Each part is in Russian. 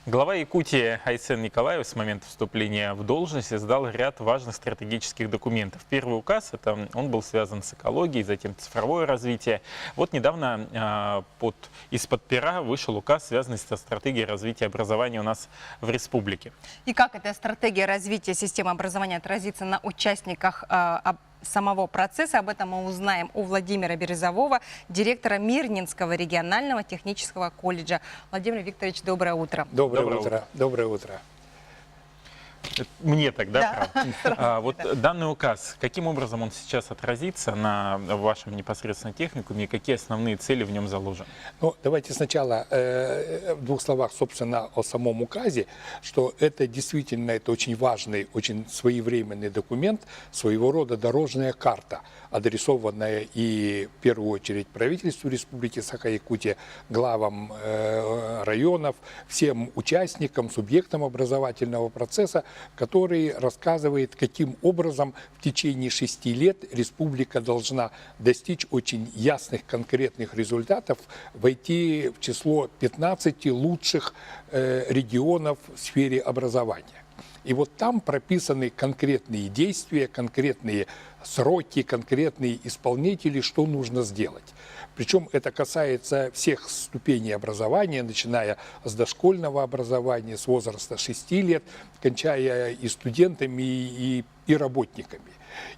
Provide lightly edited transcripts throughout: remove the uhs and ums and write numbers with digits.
Глава Якутии Айсен Николаев с момента вступления в должность издал ряд важных стратегических документов. Первый указ, он был связан с экологией, затем цифровое развитие. Вот недавно из-под пера вышел указ, связанный со стратегией развития образования у нас в республике. И как эта стратегия развития системы образования отразится на участниках самого процесса, об этом мы узнаем у Владимира Березового, директора Мирнинского регионального технического колледжа. Владимир Викторович, доброе утро. Доброе утро. Доброе утро. Мне тогда, правда. Вот данный указ, каким образом он сейчас отразится на вашем непосредственно техникуме и какие основные цели в нем заложены? Ну, давайте сначала в двух словах, собственно, о самом указе, что это действительно это очень важный, очень своевременный документ, своего рода дорожная карта, адресованная и в первую очередь правительству Республики Саха-Якутия, главам районов, всем участникам, субъектам образовательного процесса, который рассказывает, каким образом в течение 6 лет республика должна достичь очень ясных, конкретных результатов, войти в число 15 лучших регионов в сфере образования. И вот там прописаны конкретные действия, конкретные сроки, конкретные исполнители, что нужно сделать. Причем это касается всех ступеней образования, начиная с дошкольного образования, с возраста 6 лет, кончая и студентами, и работниками.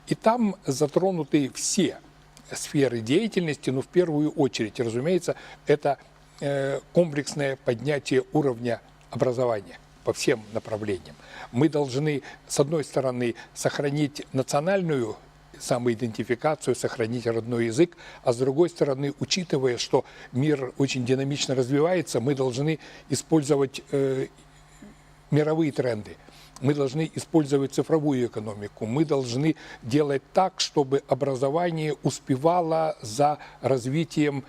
И там затронуты все сферы деятельности, но в первую очередь, разумеется, это комплексное поднятие уровня образования по всем направлениям. Мы должны, с одной стороны, сохранить национальную самоидентификацию, сохранить родной язык, а с другой стороны, учитывая, что мир очень динамично развивается, мы должны использовать мировые тренды. Мы должны использовать цифровую экономику, мы должны делать так, чтобы образование успевало за развитием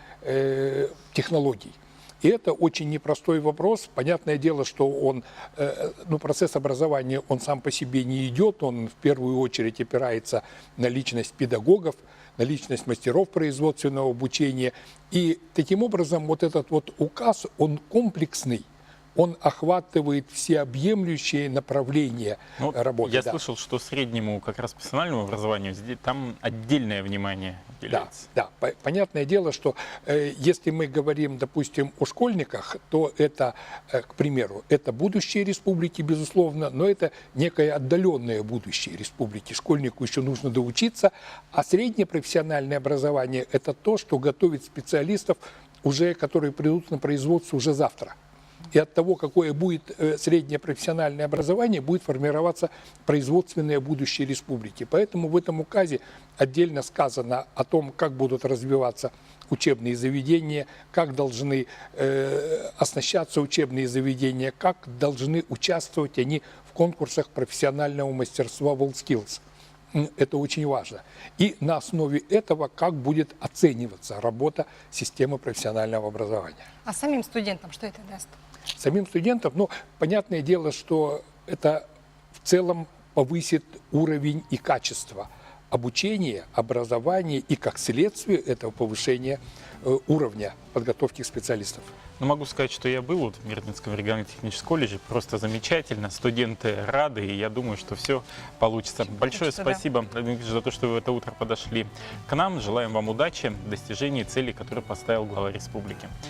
технологий. И это очень непростой вопрос. Понятное дело, что процесс образования, он сам по себе не идет, он в первую очередь опирается на личность педагогов, на личность мастеров производственного обучения. И таким образом вот этот вот указ, он комплексный. Он охватывает всеобъемлющие направления работы. Я слышал, что среднему как раз профессиональному образованию там отдельное внимание уделяется. Да. Понятное дело, что если мы говорим, допустим, о школьниках, то это, к примеру, это будущее республики, безусловно, но это некое отдаленное будущее республики. Школьнику еще нужно доучиться, а среднее профессиональное образование – это то, что готовит специалистов, которые придут на производство уже завтра. И от того, какое будет среднее профессиональное образование, будет формироваться производственное будущее республики. Поэтому в этом указе отдельно сказано о том, как будут развиваться учебные заведения, как должны оснащаться учебные заведения, как должны участвовать они в конкурсах профессионального мастерства WorldSkills. Это очень важно. И на основе этого, как будет оцениваться работа системы профессионального образования. А самим студентам что это даст? Самим студентам, понятное дело, что это в целом повысит уровень и качество обучения, образования и, как следствие этого повышения уровня подготовки специалистов. Но могу сказать, что я был в Мирнинском региональном техническом колледже. Просто замечательно. Студенты рады, и я думаю, что все получится. Большое спасибо, Владимир Викторович, за то, что вы в это утро подошли к нам. Желаем вам удачи в достижении целей, которые поставил глава республики.